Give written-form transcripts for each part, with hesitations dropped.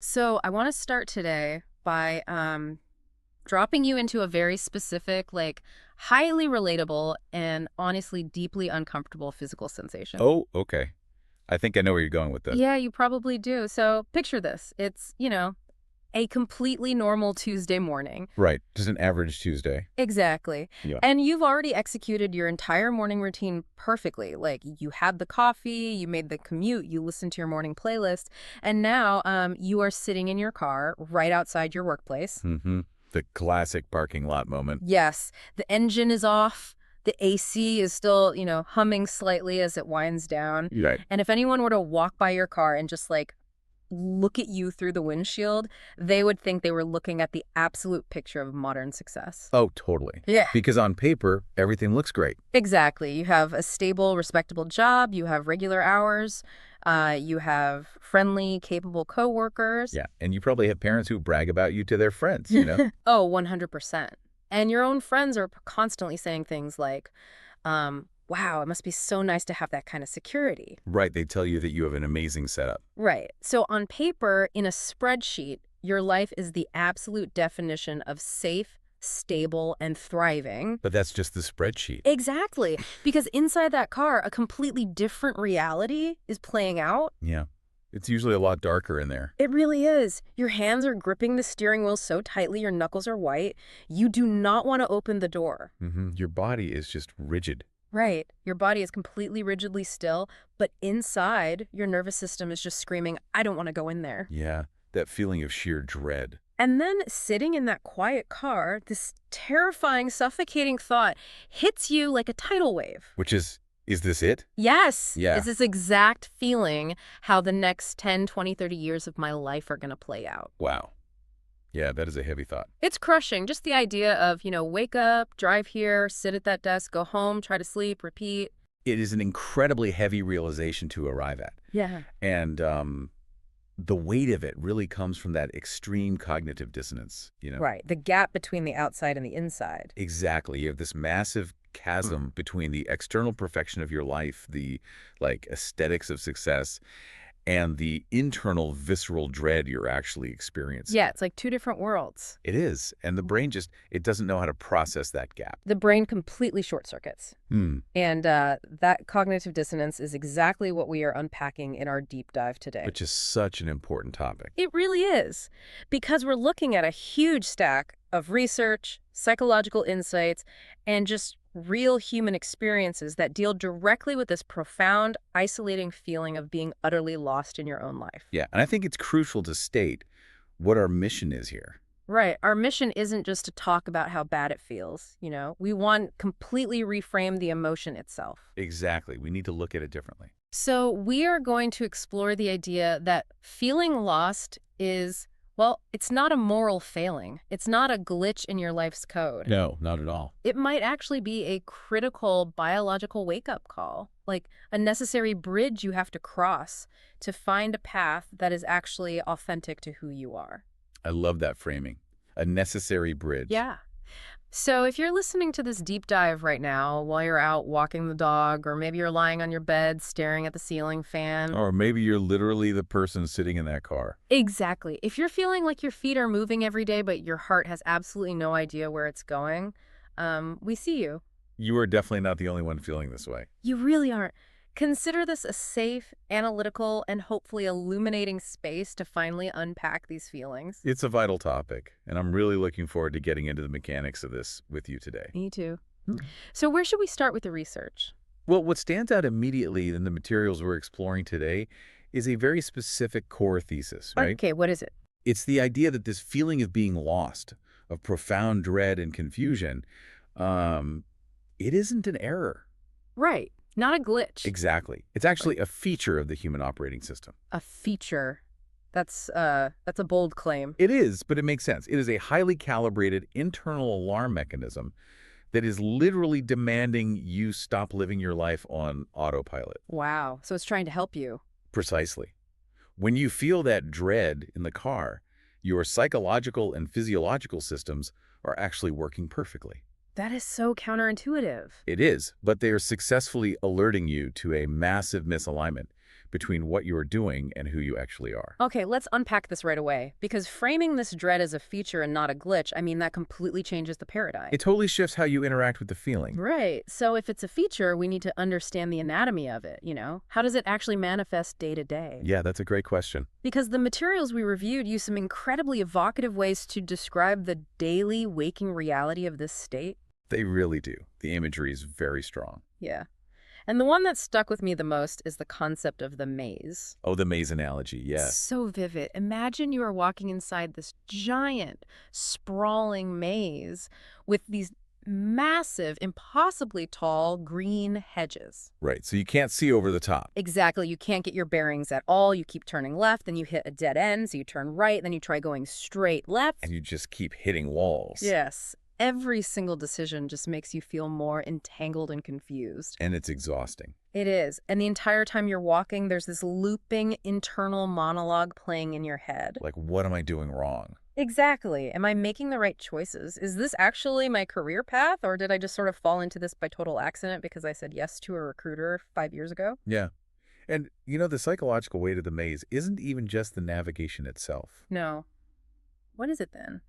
So I want to start today by dropping you into a very specific, highly relatable and honestly deeply uncomfortable physical sensation. Oh, okay. I think I know where you're going with this. Yeah, you probably do. So picture this. It's a completely normal Tuesday morning. Right. Just an average Tuesday. Exactly. Yeah. And you've already executed your entire morning routine perfectly. Like you had the coffee, you made the commute, you listened to your morning playlist, and now you are sitting in your car right outside your workplace. Mm-hmm. The classic parking lot moment. Yes, the engine is off. The AC is still humming slightly as it winds down. Right. And if anyone were to walk by your car and just look at you through the windshield, they would think they were looking at the absolute picture of modern success. Oh, totally. Yeah. Because on paper, everything looks great. Exactly. You have a stable, respectable job, you have regular hours, you have friendly, capable coworkers. Yeah. And you probably have parents who brag about you to their friends. Oh, 100%. And your own friends are constantly saying things like, wow, it must be so nice to have that kind of security. Right. They tell you that you have an amazing setup. Right. So on paper, in a spreadsheet, your life is the absolute definition of safe, stable, and thriving. But that's just the spreadsheet. Exactly. Because inside that car, a completely different reality is playing out. Yeah. It's usually a lot darker in there. It really is. Your hands are gripping the steering wheel so tightly your knuckles are white. You do not want to open the door. Mm-hmm. Your body is just rigid. Right. Your body is completely rigidly still, but inside, your nervous system is just screaming, I don't want to go in there. Yeah. That feeling of sheer dread. And then sitting in that quiet car, this terrifying, suffocating thought hits you like a tidal wave. Which is this it? Yes, Yeah. it's this exact feeling how the next 10, 20, 30 years of my life are going to play out. Wow. Yeah, that is a heavy thought. It's crushing. Just the idea of wake up, drive here, sit at that desk, go home, try to sleep, repeat. It is an incredibly heavy realization to arrive at. Yeah. And the weight of it really comes from that extreme cognitive dissonance. Right. The gap between the outside and the inside. Exactly. You have this massive chasm between the external perfection of your life, the aesthetics of success, and the internal visceral dread you're actually experiencing. Yeah, it's like two different worlds. It is. And the brain it doesn't know how to process that gap. The brain completely short circuits. Hmm. And that cognitive dissonance is exactly what we are unpacking in our deep dive today. Which is such an important topic. It really is, because we're looking at a huge stack of research, psychological insights, and just real human experiences that deal directly with this profound, isolating feeling of being utterly lost in your own life. Yeah, and I think it's crucial to state what our mission is here. Right. Our mission isn't just to talk about how bad it feels. We want completely reframe the emotion itself. Exactly. We need to look at it differently. So we are going to explore the idea that feeling lost is, well, it's not a moral failing. It's not a glitch in your life's code. No, not at all. It might actually be a critical biological wake-up call, like a necessary bridge you have to cross to find a path that is actually authentic to who you are. I love that framing. A necessary bridge. Yeah. So if you're listening to this deep dive right now while you're out walking the dog, or maybe you're lying on your bed staring at the ceiling fan. Or maybe you're literally the person sitting in that car. Exactly. If you're feeling like your feet are moving every day, but your heart has absolutely no idea where it's going, we see you. You are definitely not the only one feeling this way. You really aren't. Consider this a safe, analytical, and hopefully illuminating space to finally unpack these feelings. It's a vital topic, and I'm really looking forward to getting into the mechanics of this with you today. Me too. Hmm. So where should we start with the research? Well, what stands out immediately in the materials we're exploring today is a very specific core thesis, right? Okay, what is it? It's the idea that this feeling of being lost, of profound dread and confusion, it isn't an error. Right. Not a glitch. Exactly. It's actually a feature of the human operating system. A feature. That's a bold claim. It is, but it makes sense. It is a highly calibrated internal alarm mechanism that is literally demanding you stop living your life on autopilot. Wow. So it's trying to help you. Precisely. When you feel that dread in the car, your psychological and physiological systems are actually working perfectly. That is so counterintuitive. It is, but they are successfully alerting you to a massive misalignment between what you are doing and who you actually are. Okay, let's unpack this right away, because framing this dread as a feature and not a glitch, I mean, that completely changes the paradigm. It totally shifts how you interact with the feeling. Right. So if it's a feature, we need to understand the anatomy of it, you know? How does it actually manifest day to day? Yeah, that's a great question. Because the materials we reviewed use some incredibly evocative ways to describe the daily waking reality of this state. They really do. The imagery is very strong. Yeah. And the one that stuck with me the most is the concept of the maze. Oh, the maze analogy, yes. So vivid. Imagine you are walking inside this giant, sprawling maze with these massive, impossibly tall green hedges. Right, so you can't see over the top. Exactly. You can't get your bearings at all. You keep turning left, then you hit a dead end, so you turn right, then you try going straight left. And you just keep hitting walls. Yes. Every single decision just makes you feel more entangled and confused. And it's exhausting. It is. And the entire time you're walking, there's this looping internal monologue playing in your head. Like, what am I doing wrong? Exactly. Am I making the right choices? Is this actually my career path, or did I just sort of fall into this by total accident because I said yes to a recruiter 5 years ago? Yeah. And, the psychological weight of the maze isn't even just the navigation itself. No. What is it then?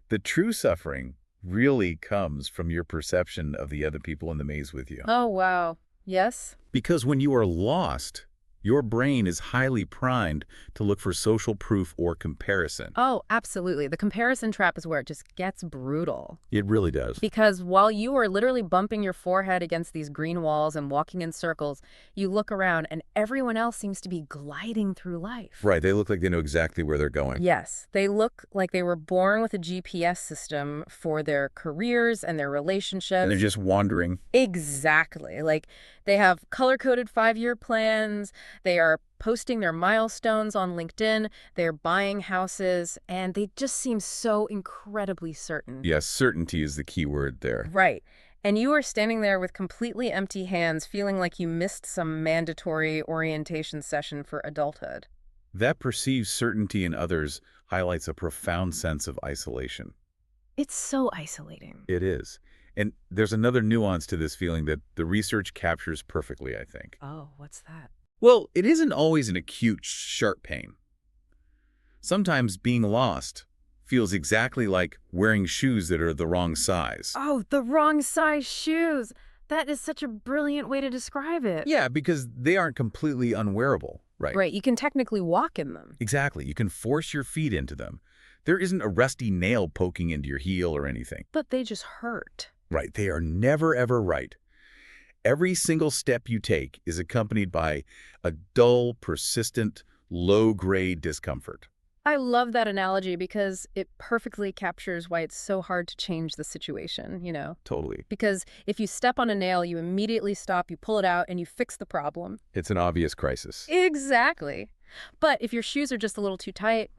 The true suffering really comes from your perception of the other people in the maze with you. Oh, wow. Yes? Because when you are lost, your brain is highly primed to look for social proof or comparison. Oh, absolutely. The comparison trap is where it just gets brutal. It really does. Because while you are literally bumping your forehead against these green walls and walking in circles, you look around and everyone else seems to be gliding through life. Right, they look like they know exactly where they're going. Yes, they look like they were born with a GPS system for their careers and their relationships. And they're just wandering. Exactly. Like they have color-coded 5-year plans. They are posting their milestones on LinkedIn. They're buying houses, and they just seem so incredibly certain. Yes, certainty is the key word there. Right. And you are standing there with completely empty hands, feeling like you missed some mandatory orientation session for adulthood. That perceived certainty in others highlights a profound sense of isolation. It's so isolating. It is. And there's another nuance to this feeling that the research captures perfectly, I think. Oh, what's that? Well, it isn't always an acute, sharp pain. Sometimes being lost feels exactly like wearing shoes that are the wrong size. Oh, the wrong size shoes. That is such a brilliant way to describe it. Yeah, because they aren't completely unwearable, right? Right, you can technically walk in them. Exactly. You can force your feet into them. There isn't a rusty nail poking into your heel or anything. But they just hurt. Right. They are never, ever right. Every single step you take is accompanied by a dull, persistent, low-grade discomfort. I love that analogy because it perfectly captures why it's so hard to change the situation, you know? Totally. Because if you step on a nail, you immediately stop, you pull it out, and you fix the problem. It's an obvious crisis. Exactly. But if your shoes are just a little too tight,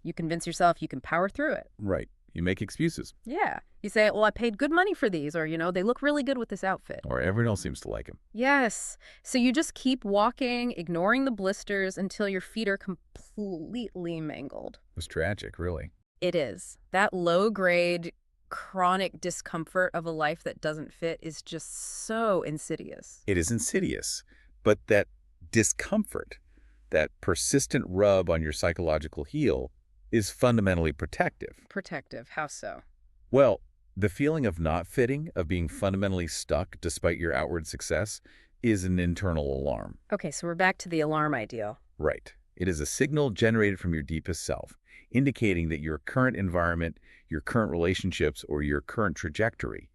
you convince yourself you can power through it. Right. You make excuses. Yeah. You say, well, I paid good money for these, or, they look really good with this outfit. Or everyone else seems to like them. Yes. So you just keep walking, ignoring the blisters until your feet are completely mangled. It's tragic, really. It is. That low-grade, chronic discomfort of a life that doesn't fit is just so insidious. It is insidious. But that discomfort, that persistent rub on your psychological heel, is fundamentally protective. Protective. How so? Well, the feeling of not fitting, of being fundamentally stuck despite your outward success, is an internal alarm. Okay, so we're back to the alarm ideal. Right. It is a signal generated from your deepest self, indicating that your current environment, your current relationships, or your current trajectory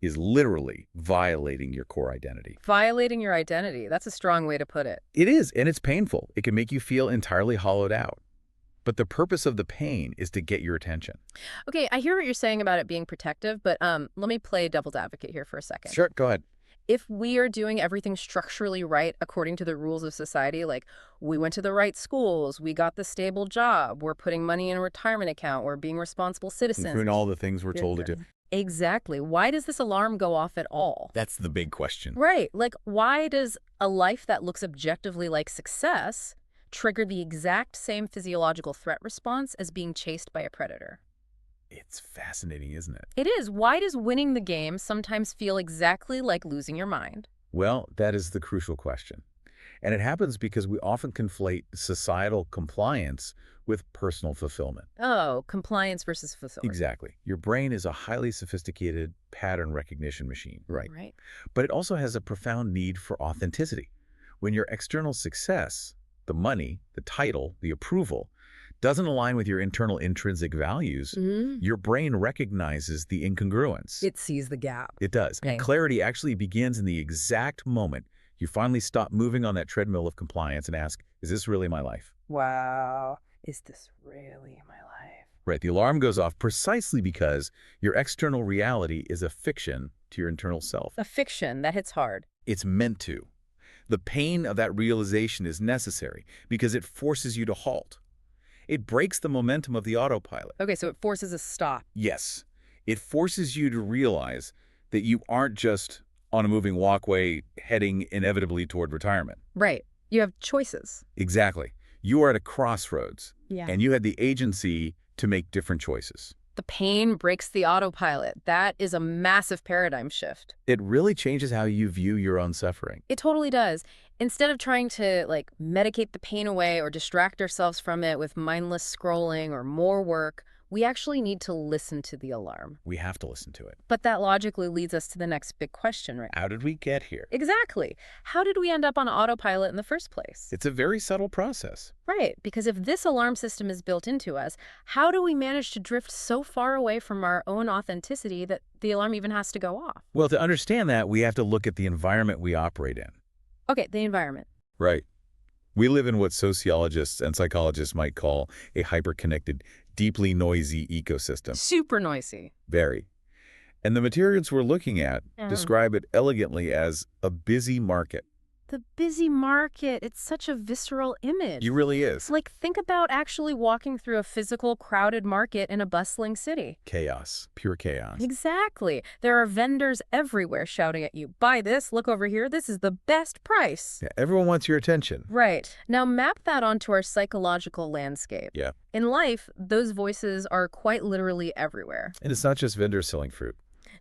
is literally violating your core identity. Violating your identity. That's a strong way to put it. It is, and it's painful. It can make you feel entirely hollowed out. But the purpose of the pain is to get your attention. Okay, I hear what you're saying about it being protective, but let me play devil's advocate here for a second. Sure, go ahead. If we are doing everything structurally right according to the rules of society, like we went to the right schools, we got the stable job, we're putting money in a retirement account, we're being responsible citizens. Doing all the things we're told to do. Exactly. Why does this alarm go off at all? That's the big question. Right. Like, why does a life that looks objectively like success trigger the exact same physiological threat response as being chased by a predator? It's fascinating, isn't it? It is. Why does winning the game sometimes feel exactly like losing your mind? Well, that is the crucial question. And it happens because we often conflate societal compliance with personal fulfillment. Oh, compliance versus fulfillment. Exactly. Your brain is a highly sophisticated pattern recognition machine, right? Right. But it also has a profound need for authenticity. When your external success, the money, the title, the approval, doesn't align with your internal intrinsic values, Mm. your brain recognizes the incongruence. It sees the gap. It does. Okay. Clarity actually begins in the exact moment you finally stop moving on that treadmill of compliance and ask, is this really my life? Wow. Is this really my life? Right. The alarm goes off precisely because your external reality is a fiction to your internal self. A fiction that hits hard. It's meant to. The pain of that realization is necessary because it forces you to halt. It breaks the momentum of the autopilot. Okay, so it forces a stop. Yes, it forces you to realize that you aren't just on a moving walkway heading inevitably toward retirement. Right. You have choices. Exactly. You are at a crossroads, Yeah. and you had the agency to make different choices. The pain breaks the autopilot. That is a massive paradigm shift. It really changes how you view your own suffering. It totally does. Instead of trying to, medicate the pain away or distract ourselves from it with mindless scrolling or more work, we actually need to listen to the alarm. We have to listen to it. But that logically leads us to the next big question, right? How did we get here? Exactly. How did we end up on autopilot in the first place? It's a very subtle process. Right, because if this alarm system is built into us, how do we manage to drift so far away from our own authenticity that the alarm even has to go off? Well, to understand that, we have to look at the environment we operate in. Okay, the environment. Right. We live in what sociologists and psychologists might call a hyper-connected, deeply noisy ecosystem. Super noisy. Very. And the materials we're looking at Yeah. describe it elegantly as a busy market. The busy market, it's such a visceral image. It really is. Think about actually walking through a physical, crowded market in a bustling city. Chaos. Pure chaos. Exactly. There are vendors everywhere shouting at you, buy this, look over here, this is the best price. Yeah, everyone wants your attention. Right. Now map that onto our psychological landscape. Yeah. In life, those voices are quite literally everywhere. And it's not just vendors selling fruit.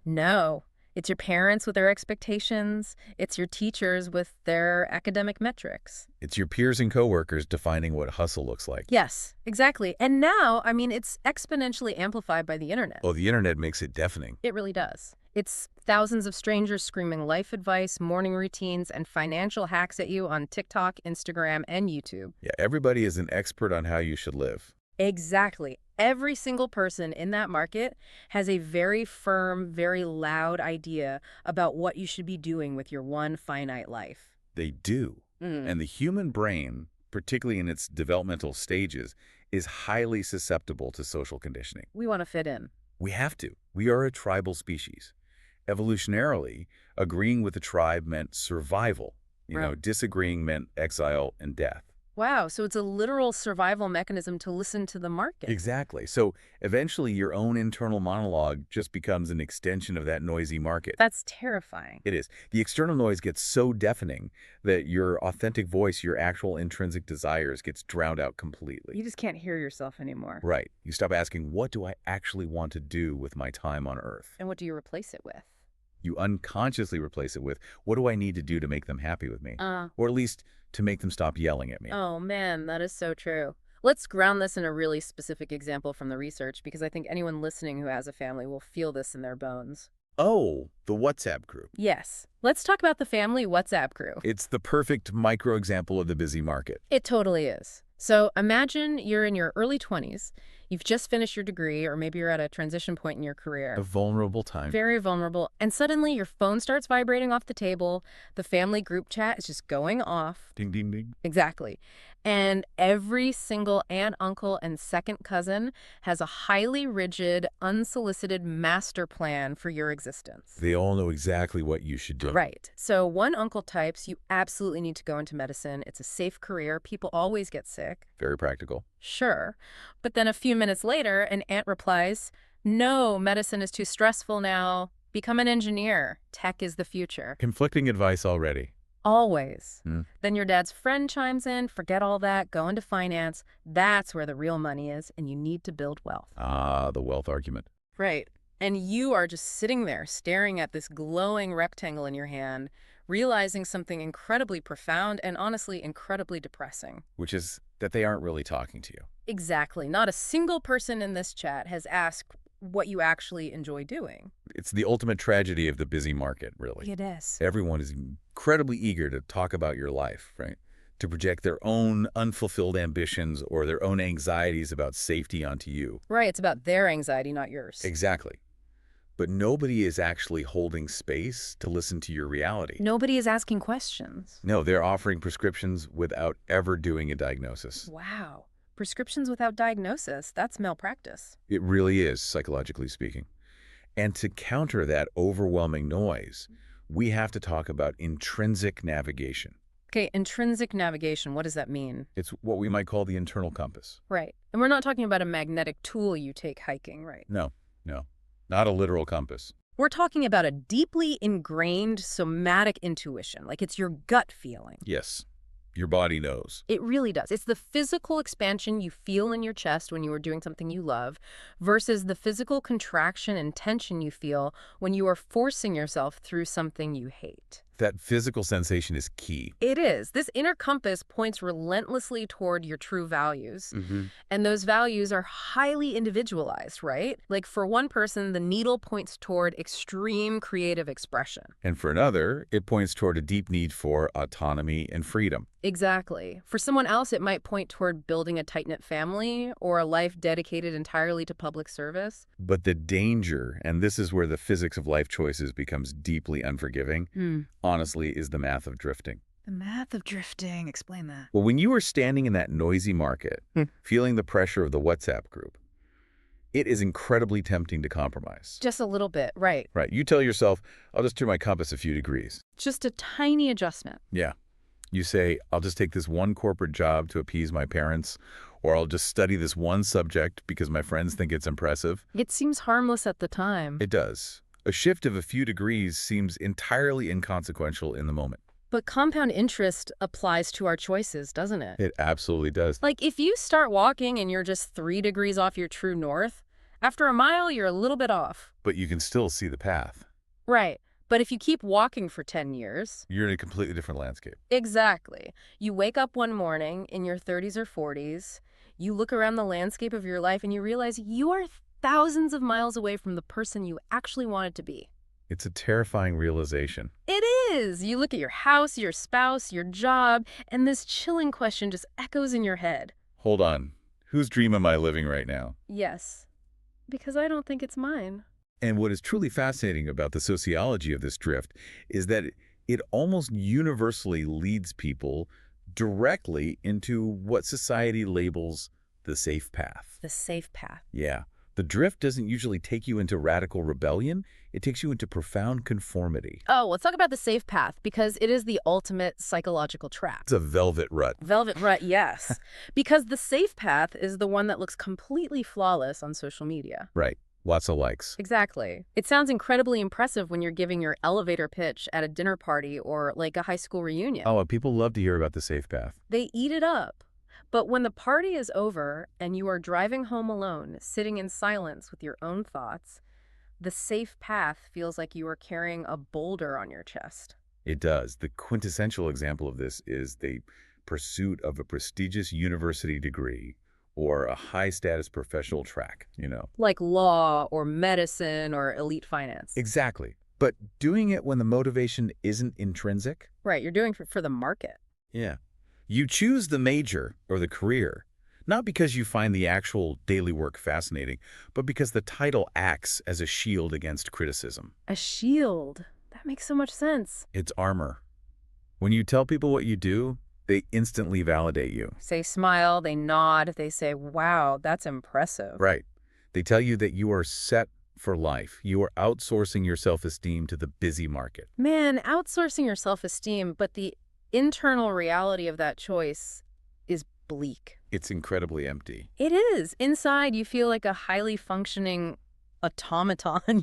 No. It's your parents with their expectations. It's your teachers with their academic metrics. It's your peers and coworkers defining what hustle looks like. Yes, exactly. And now, it's exponentially amplified by the internet. Oh, the internet makes it deafening. It really does. It's thousands of strangers screaming life advice, morning routines, and financial hacks at you on TikTok, Instagram, and YouTube. Yeah, everybody is an expert on how you should live. Exactly. Every single person in that market has a very firm, very loud idea about what you should be doing with your one finite life. They do. And the human brain, particularly in its developmental stages, is highly susceptible to social conditioning. We want to fit in. We have to. We are a tribal species. Evolutionarily, agreeing with the tribe meant survival. Right. Disagreeing meant exile and death. Wow, so it's a literal survival mechanism to listen to the market. Exactly. So eventually your own internal monologue just becomes an extension of that noisy market. That's terrifying. It is. The external noise gets so deafening that your authentic voice, your actual intrinsic desires, gets drowned out completely. You just can't hear yourself anymore. Right. You stop asking, what do I actually want to do with my time on Earth? And what do you replace it with? You unconsciously replace it with, what do I need to do to make them happy with me? Or at least to make them stop yelling at me. Oh man, that is so true. Let's ground this in a really specific example from the research, because I think anyone listening who has a family will feel this in their bones. Oh, the WhatsApp group. Yes. Let's talk about the family WhatsApp group. It's the perfect micro example of the busy market. It totally is. So imagine you're in your early 20s, you've just finished your degree, or maybe you're at a transition point in your career. A vulnerable time. Very vulnerable. And suddenly your phone starts vibrating off the table. The family group chat is just going off. Ding, ding, ding. Exactly. And every single aunt, uncle, and second cousin has a highly rigid, unsolicited master plan for your existence. They all know exactly what you should do. Right. So one uncle types, you absolutely need to go into medicine. It's a safe career. People always get sick. Very practical. Sure. But then a few minutes later, an aunt replies, no, medicine is too stressful now. Become an engineer. Tech is the future. Conflicting advice already. Always. Hmm. Then your dad's friend chimes in, forget all that, go into finance. That's where the real money is, and you need to build wealth. Ah, the wealth argument. Right. And you are just sitting there staring at this glowing rectangle in your hand, realizing something incredibly profound and honestly incredibly depressing. which is that they aren't really talking to you. Exactly. Not a single person in this chat has asked what you actually enjoy doing. It's the ultimate tragedy of the busy market, really. It is. Everyone is incredibly eager to talk about your life, right? To project their own unfulfilled ambitions or their own anxieties about safety onto you. Right, it's about their anxiety, not yours. Exactly. But nobody is actually holding space to listen to your reality. Nobody is asking questions. No, they're offering prescriptions without ever doing a diagnosis. Wow. Prescriptions without diagnosis, that's malpractice. It really is, psychologically speaking. And to counter that overwhelming noise, we have to talk about intrinsic navigation. Okay, intrinsic navigation, what does that mean? It's what we might call the internal compass. Right. And we're not talking about a magnetic tool you take hiking, right? No, no, not a literal compass. We're talking about a deeply ingrained somatic intuition, like it's your gut feeling. Yes, your body knows. It really does. It's the physical expansion you feel in your chest when you are doing something you love versus the physical contraction and tension you feel when you are forcing yourself through something you hate. That physical sensation is key. It is. This inner compass points relentlessly toward your true values. Mm-hmm. And those values are highly individualized, right? Like for one person, the needle points toward extreme creative expression. And for another, it points toward a deep need for autonomy and freedom. Exactly. For someone else, it might point toward building a tight-knit family or a life dedicated entirely to public service. But the danger, and this is where the physics of life choices becomes deeply unforgiving, honestly, is the math of drifting. The math of drifting. Explain that. Well, when you are standing in that noisy market, feeling the pressure of the WhatsApp group, it is incredibly tempting to compromise. Just a little bit, right. Right. You tell yourself, I'll just turn my compass a few degrees. Just a tiny adjustment. Yeah. You say, I'll just take this one corporate job to appease my parents, or I'll just study this one subject because my friends think it's impressive. It seems harmless at the time. It does. A shift of a few degrees seems entirely inconsequential in the moment. But compound interest applies to our choices, doesn't it? It absolutely does. Like if you start walking and you're just 3 degrees off your true north, after a mile, you're a little bit off. But you can still see the path. Right. But if you keep walking for 10 years... You're in a completely different landscape. Exactly. You wake up one morning in your 30s or 40s, you look around the landscape of your life and you realize you are thousands of miles away from the person you actually wanted to be. It's a terrifying realization. It is. You look at your house, your spouse, your job, and this chilling question just echoes in your head. Hold on. Whose dream am I living right now? Yes. Because I don't think it's mine. And what is truly fascinating about the sociology of this drift is that it almost universally leads people directly into what society labels the safe path. The safe path. Yeah. The drift doesn't usually take you into radical rebellion. It takes you into profound conformity. Oh, let's talk about the safe path because it is the ultimate psychological trap. It's a velvet rut. Velvet rut, yes. Because the safe path is the one that looks completely flawless on social media. Right. Lots of likes. Exactly. It sounds incredibly impressive when you're giving your elevator pitch at a dinner party or like a high school reunion. Oh, people love to hear about the safe path. They eat it up. But when the party is over and you are driving home alone, sitting in silence with your own thoughts, the safe path feels like you are carrying a boulder on your chest. It does. The quintessential example of this is the pursuit of a prestigious university degree or a high-status professional track, Like law or medicine or elite finance. Exactly. But doing it when the motivation isn't intrinsic? Right, you're doing it for the market. Yeah. You choose the major or the career, not because you find the actual daily work fascinating, but because the title acts as a shield against criticism. A shield. That makes so much sense. It's armor. When you tell people what you do, they instantly validate you. They smile, they nod, they say, wow, that's impressive. Right. They tell you that you are set for life. You are outsourcing your self-esteem to the busy market. Man, outsourcing your self-esteem, but the internal reality of that choice is bleak. It's incredibly empty. It is. Inside, you feel like a highly functioning automaton,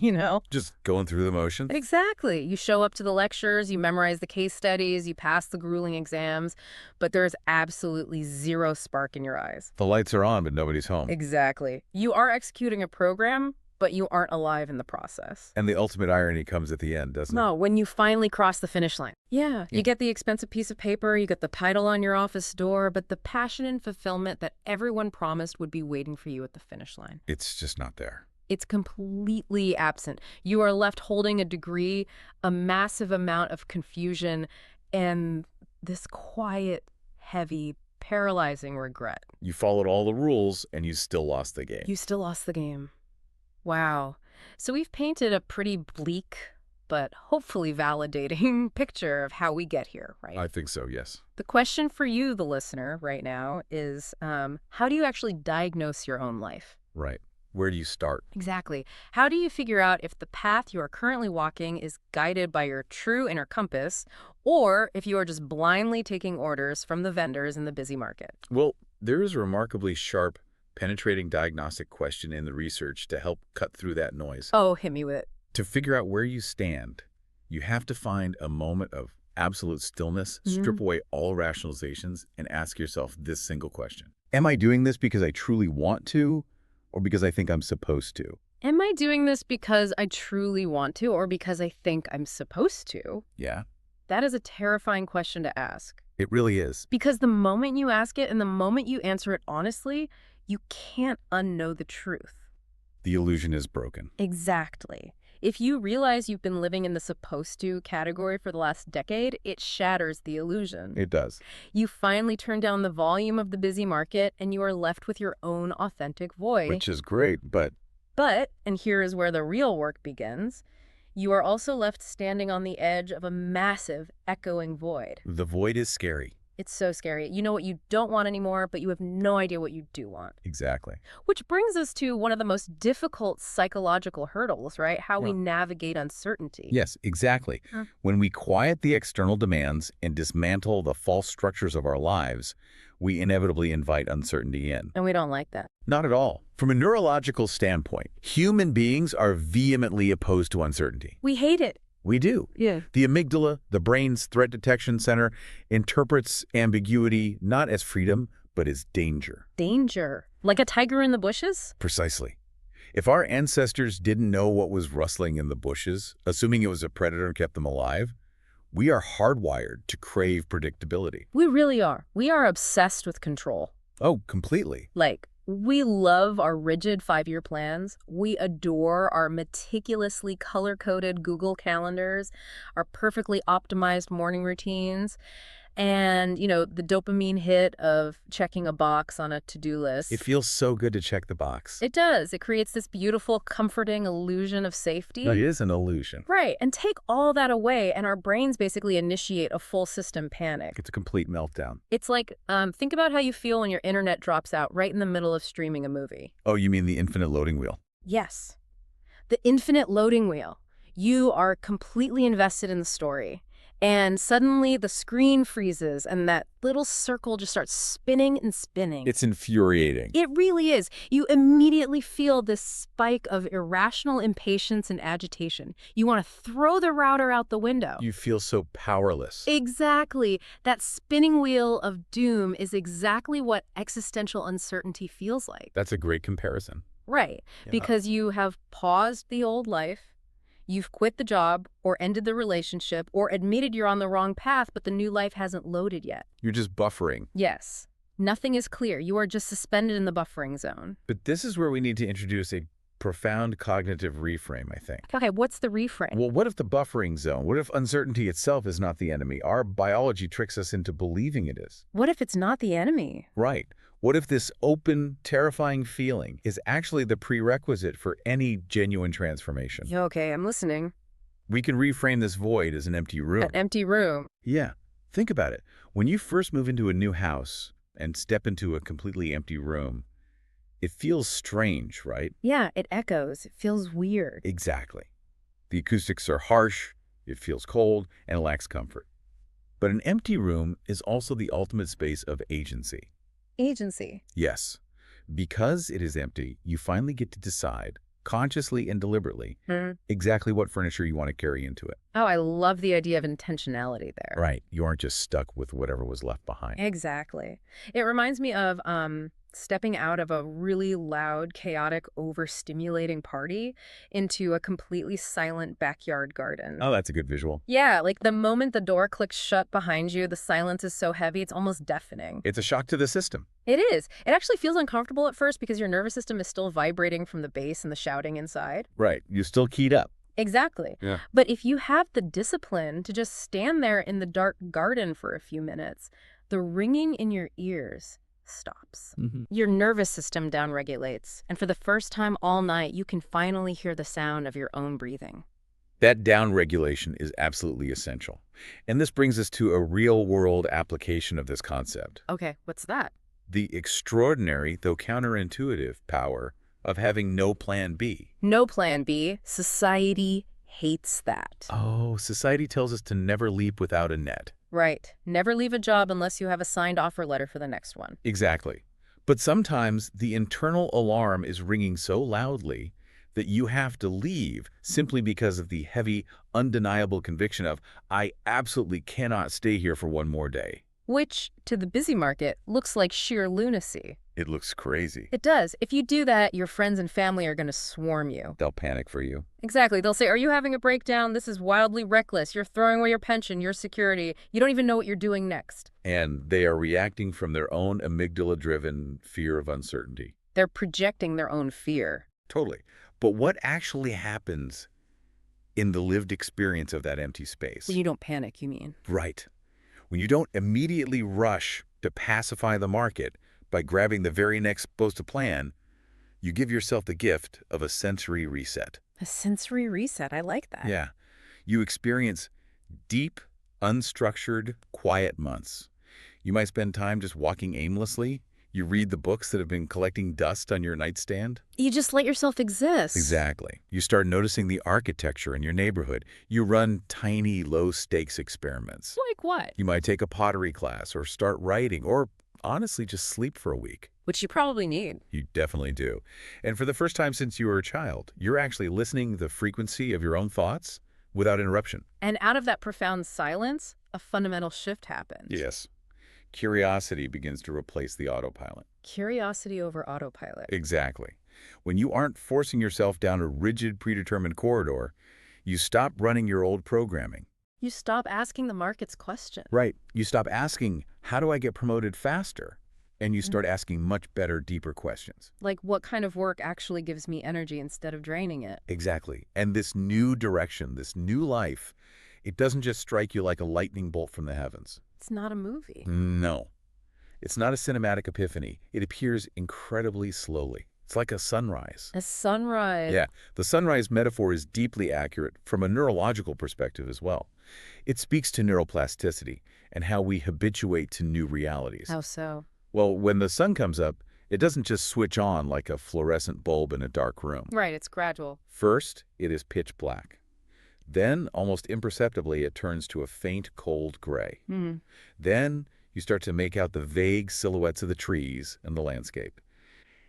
Just going through the motions? Exactly. You show up to the lectures, you memorize the case studies, you pass the grueling exams, but there's absolutely zero spark in your eyes. The lights are on, but nobody's home. Exactly. You are executing a program, but you aren't alive in the process. And the ultimate irony comes at the end, doesn't it? No, when you finally cross the finish line. Yeah, Yeah. you get the expensive piece of paper, you get the title on your office door, but the passion and fulfillment that everyone promised would be waiting for you at the finish line. It's just not there. It's completely absent. You are left holding a degree, a massive amount of confusion, and this quiet, heavy, paralyzing regret. You followed all the rules, and you still lost the game. You still lost the game. Wow. So we've painted a pretty bleak, but hopefully validating picture of how we get here, right? I think so, yes. The question for you, the listener, right now is, how do you actually diagnose your own life? Right. Where do you start? Exactly. How do you figure out if the path you are currently walking is guided by your true inner compass, or if you are just blindly taking orders from the vendors in the busy market? Well, there is a remarkably sharp, penetrating diagnostic question in the research to help cut through that noise. Oh, hit me with it. To figure out where you stand, you have to find a moment of absolute stillness, strip away all rationalizations, and ask yourself this single question. Am I doing this because I truly want to, or because I think I'm supposed to? Am I doing this because I truly want to, or because I think I'm supposed to? Yeah, That is a terrifying question to ask. it really is. Because the moment you ask it and the moment you answer it honestly, you can't unknow the truth. The illusion is broken. Exactly. If you realize you've been living in the supposed to category for the last decade, it shatters the illusion. It does. You finally turn down the volume of the busy market and you are left with your own authentic voice. Which is great, but But, and here is where the real work begins, you are also left standing on the edge of a massive, echoing void. the void is scary. It's so scary. You know what you don't want anymore, but you have no idea what you do want. Exactly. Which brings us to one of the most difficult psychological hurdles, right? How we navigate uncertainty. Yes, exactly. When we quiet the external demands and dismantle the false structures of our lives, we inevitably invite uncertainty in. And we don't like that. Not at all. From a neurological standpoint, human beings are vehemently opposed to uncertainty. We hate it. We do. Yeah. The amygdala, the brain's threat detection center, interprets ambiguity not as freedom, but as danger. Danger. Like a tiger in the bushes? Precisely. If our ancestors didn't know what was rustling in the bushes, assuming it was a predator and kept them alive, we are hardwired to crave predictability. We really are. We are obsessed with control. Oh, completely. Like, we love our rigid 5-year plans. We adore our meticulously color-coded Google calendars, our perfectly optimized morning routines, and, you know, the dopamine hit of checking a box on a to-do list. It feels so good to check the box. It does. It creates this beautiful, comforting illusion of safety. It is an illusion. Right. And take all that away, and our brains basically initiate a full system panic. It's a complete meltdown. It's like, think about how you feel when your internet drops out right in the middle of streaming a movie. Oh, you mean the infinite loading wheel? Yes. The infinite loading wheel. You are completely invested in the story. And suddenly the screen freezes and that little circle just starts spinning and spinning. It's infuriating. It really is. You immediately feel this spike of irrational impatience and agitation. You want to throw the router out the window. You feel so powerless. Exactly. That spinning wheel of doom is exactly what existential uncertainty feels like. That's a great comparison. Right. Yeah. Because you have paused the old life. You've quit the job or ended the relationship or admitted you're on the wrong path, but the new life hasn't loaded yet. You're just buffering. Yes. Nothing is clear. You are just suspended in the buffering zone. But this is where we need to introduce a profound cognitive reframe, I think. Okay, what's the reframe? Well, what if the buffering zone? What if uncertainty itself is not the enemy? Our biology tricks us into believing it is. What if it's not the enemy? Right. What if this open, terrifying feeling is actually the prerequisite for any genuine transformation? Yeah, okay, I'm listening. We can reframe this void as an empty room. An empty room. Yeah. Think about it. When you first move into a new house and step into a completely empty room, it feels strange, right? Yeah, it echoes. It feels weird. Exactly. The acoustics are harsh, it feels cold, and it lacks comfort. But an empty room is also the ultimate space of agency. Agency. Yes. Because it is empty, you finally get to decide, consciously and deliberately, exactly what furniture you want to carry into it. Oh, I love the idea of intentionality there. Right. You aren't just stuck with whatever was left behind. Exactly. It reminds me of stepping out of a really loud, chaotic, overstimulating party into a completely silent backyard garden. Oh, that's a good visual. Yeah, like the moment the door clicks shut behind you, the silence is so heavy, it's almost deafening. It's a shock to the system. It is. It actually feels uncomfortable at first because your nervous system is still vibrating from the bass and the shouting inside. Right. You're still keyed up. Exactly. Yeah. But if you have the discipline to just stand there in the dark garden for a few minutes, the ringing in your ears stops. Your nervous system downregulates, and for the first time all night, you can finally hear the sound of your own breathing. That downregulation is absolutely essential. And this brings us to a real-world application of this concept. Okay, what's that? The extraordinary, though counterintuitive, power of having no plan B. No plan B. Society hates that. Oh, society tells us to never leap without a net. Right. Never leave a job unless you have a signed offer letter for the next one. Exactly. But sometimes the internal alarm is ringing so loudly that you have to leave simply because of the heavy, undeniable conviction of, I absolutely cannot stay here for one more day. Which, to the busy market, looks like sheer lunacy. It looks crazy. It does. If you do that, your friends and family are going to swarm you. They'll panic for you. Exactly. They'll say, are you having a breakdown? This is wildly reckless. You're throwing away your pension, your security. You don't even know what you're doing next. And they are reacting from their own amygdala-driven fear of uncertainty. They're projecting their own fear. Totally. But what actually happens in the lived experience of that empty space? When you don't panic, you mean? Right. When you don't immediately rush to pacify the market by grabbing the very next supposed plan, you give yourself the gift of a sensory reset. A sensory reset. I like that. Yeah. You experience deep, unstructured, quiet months. You might spend time just walking aimlessly. You read the books that have been collecting dust on your nightstand. You just let yourself exist. Exactly. You start noticing the architecture in your neighborhood. You run tiny, low-stakes experiments. Like what? You might take a pottery class or start writing or honestly just sleep for a week. Which you probably need. You definitely do. And for the first time since you were a child, you're actually listening to the frequency of your own thoughts without interruption. And out of that profound silence, a fundamental shift happens. Yes. Curiosity begins to replace the autopilot. Curiosity over autopilot. Exactly. When you aren't forcing yourself down a rigid, predetermined corridor, you stop running your old programming. You stop asking the market's question. Right. You stop asking, how do I get promoted faster? And you start asking much better, deeper questions. Like, what kind of work actually gives me energy instead of draining it? Exactly. And this new direction, this new life, it doesn't just strike you like a lightning bolt from the heavens. It's not a movie. No. It's not a cinematic epiphany. It appears incredibly slowly. It's like a sunrise. A sunrise. Yeah, the sunrise metaphor is deeply accurate from a neurological perspective as well. It speaks to neuroplasticity and how we habituate to new realities. How so? Well, when the sun comes up, it doesn't just switch on like a fluorescent bulb in a dark room. Right, it's gradual. First, it is pitch black. Then, almost imperceptibly, it turns to a faint, cold gray. Then, you start to make out the vague silhouettes of the trees and the landscape.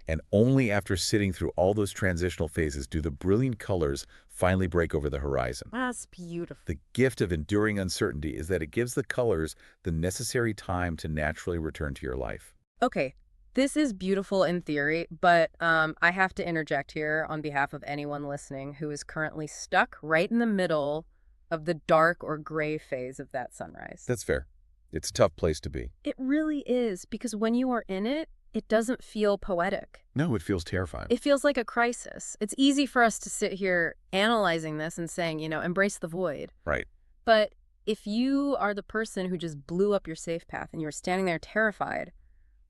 And only after sitting through all those transitional phases do the brilliant colors finally break over the horizon. That's beautiful. The gift of enduring uncertainty is that it gives the colors the necessary time to naturally return to your life. Okay, this is beautiful in theory, but I have to interject here on behalf of anyone listening who is currently stuck right in the middle of the dark or gray phase of that sunrise. That's fair. It's a tough place to be. It really is, because when you are in it, it doesn't feel poetic. No, it feels terrifying. It feels like a crisis. It's easy for us to sit here analyzing this and saying, embrace the void. Right. But if you are the person who just blew up your safe path and you're standing there terrified,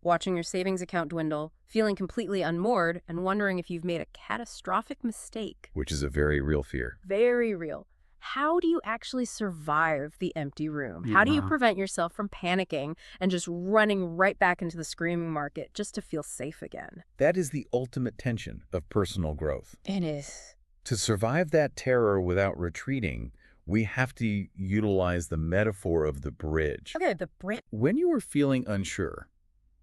watching your savings account dwindle, feeling completely unmoored, and wondering if you've made a catastrophic mistake. Which is a very real fear. Very real. How do you actually survive the empty room? How do you prevent yourself from panicking and just running right back into the screaming market just to feel safe again? That is the ultimate tension of personal growth. It is. To survive that terror without retreating, we have to utilize the metaphor of the bridge. Okay, the bridge. When you are feeling unsure,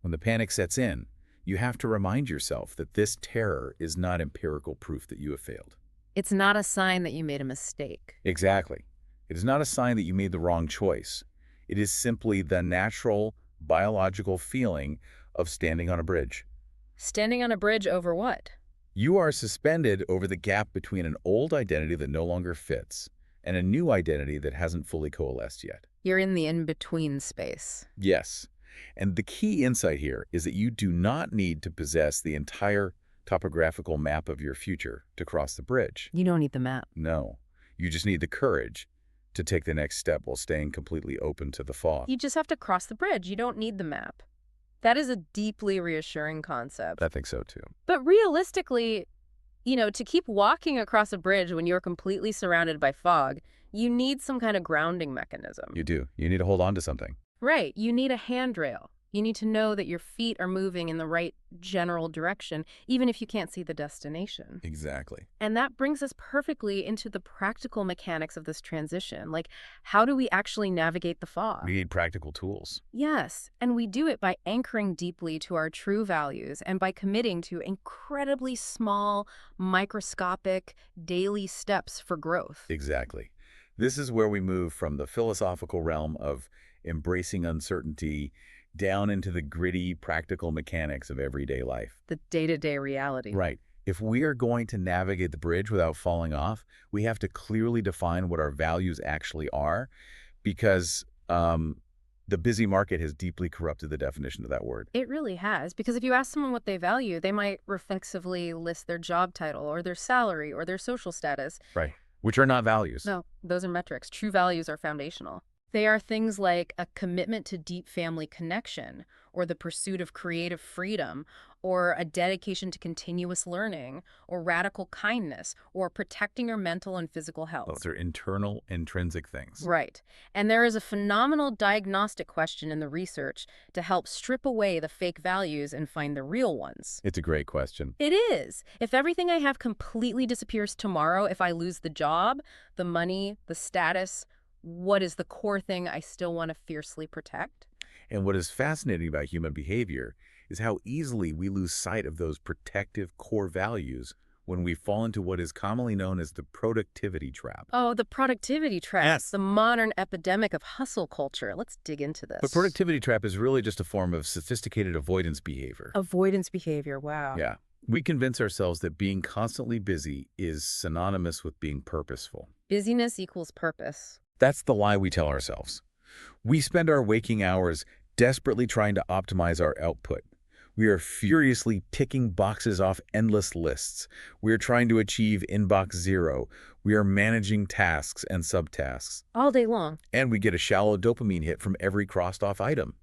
when the panic sets in, you have to remind yourself that this terror is not empirical proof that you have failed. It's not a sign that you made a mistake. Exactly. It is not a sign that you made the wrong choice. It is simply the natural, biological feeling of standing on a bridge. Standing on a bridge over what? You are suspended over the gap between an old identity that no longer fits and a new identity that hasn't fully coalesced yet. You're in the in-between space. Yes. And the key insight here is that you do not need to possess the entire topographical map of your future to cross the bridge. You don't need the map. No. You just need the courage to take the next step while staying completely open to the fog. You just have to cross the bridge. You don't need the map. That is a deeply reassuring concept. I think so, too. But realistically, to keep walking across a bridge when you're completely surrounded by fog, you need some kind of grounding mechanism. You do. You need to hold on to something. Right. You need a handrail. You need to know that your feet are moving in the right general direction, even if you can't see the destination. Exactly. And that brings us perfectly into the practical mechanics of this transition. Like, how do we actually navigate the fog? We need practical tools. Yes, and we do it by anchoring deeply to our true values and by committing to incredibly small, microscopic, daily steps for growth. Exactly. This is where we move from the philosophical realm of embracing uncertainty down into the gritty, practical mechanics of everyday life. The day-to-day reality. Right. If we are going to navigate the bridge without falling off, we have to clearly define what our values actually are, because the busy market has deeply corrupted the definition of that word. It really has, because if you ask someone what they value, they might reflexively list their job title or their salary or their social status. Right. Which are not values. No, those are metrics. True values are foundational. They are things like a commitment to deep family connection, or the pursuit of creative freedom, or a dedication to continuous learning, or radical kindness, or protecting your mental and physical health. Those are internal, intrinsic things. Right. And there is a phenomenal diagnostic question in the research to help strip away the fake values and find the real ones. It's a great question. It is. If everything I have completely disappears tomorrow, if I lose the job, the money, the status, what is the core thing I still want to fiercely protect? And what is fascinating about human behavior is how easily we lose sight of those protective core values when we fall into what is commonly known as the productivity trap. Oh, the productivity trap. Yes. The modern epidemic of hustle culture. Let's dig into this. But productivity trap is really just a form of sophisticated avoidance behavior. Avoidance behavior, wow. Yeah. We convince ourselves that being constantly busy is synonymous with being purposeful. Busyness equals purpose. That's the lie we tell ourselves. We spend our waking hours desperately trying to optimize our output. We are furiously ticking boxes off endless lists. We are trying to achieve inbox zero. We are managing tasks and subtasks. All day long. And we get a shallow dopamine hit from every crossed off item.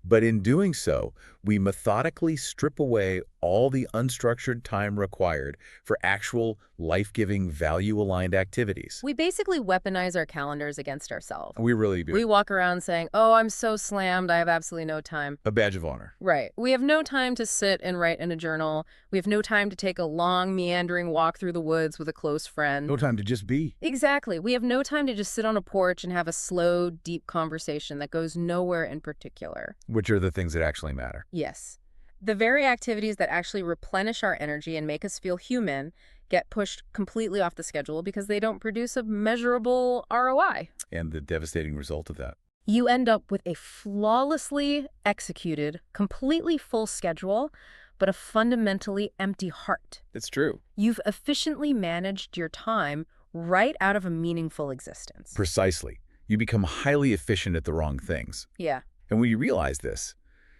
But in doing so, we methodically strip away all the unstructured time required for actual life-giving, value-aligned activities. We basically weaponize our calendars against ourselves. We really do. We walk around saying, oh, I'm so slammed, I have absolutely no time. A badge of honor. Right. We have no time to sit and write in a journal. We have no time to take a long, meandering walk through the woods with a close friend. No time to just be. Exactly. We have no time to just sit on a porch and have a slow, deep conversation that goes nowhere in particular. Which are the things that actually matter. Yes. The very activities that actually replenish our energy and make us feel human get pushed completely off the schedule because they don't produce a measurable ROI. And the devastating result of that. You end up with a flawlessly executed, completely full schedule, but a fundamentally empty heart. It's true. You've efficiently managed your time right out of a meaningful existence. Precisely. You become highly efficient at the wrong things. Yeah. And when you realize this,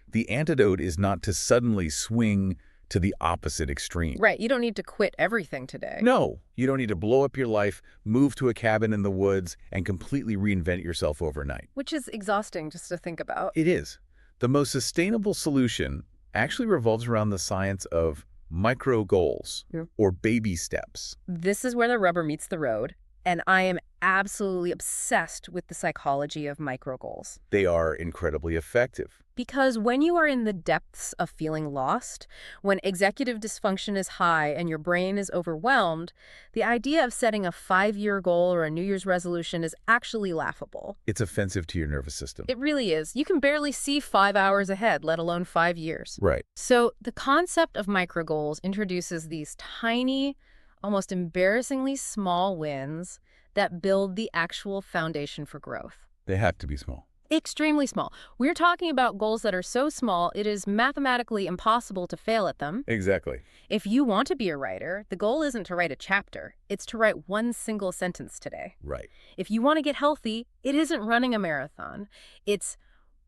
the antidote is not to suddenly swing to the opposite extreme. Right. You don't need to quit everything today. No, you don't need to blow up your life, move to a cabin in the woods, and completely reinvent yourself overnight. Which is exhausting just to think about. It is. The most sustainable solution actually revolves around the science of micro goals, or baby steps. This is where the rubber meets the road, and I am absolutely obsessed with the psychology of micro goals. They are incredibly effective. Because when you are in the depths of feeling lost, when executive dysfunction is high and your brain is overwhelmed, the idea of setting a 5-year goal or a New Year's resolution is actually laughable. It's offensive to your nervous system. It really is. You can barely see 5 hours ahead, let alone 5 years. Right. So the concept of micro goals introduces these tiny, almost embarrassingly small wins that build the actual foundation for growth. They have to be small. Extremely small. We're talking about goals that are so small it is mathematically impossible to fail at them. Exactly. If you want to be a writer, the goal isn't to write a chapter. It's to write one single sentence today. Right. If you want to get healthy, it isn't running a marathon. It's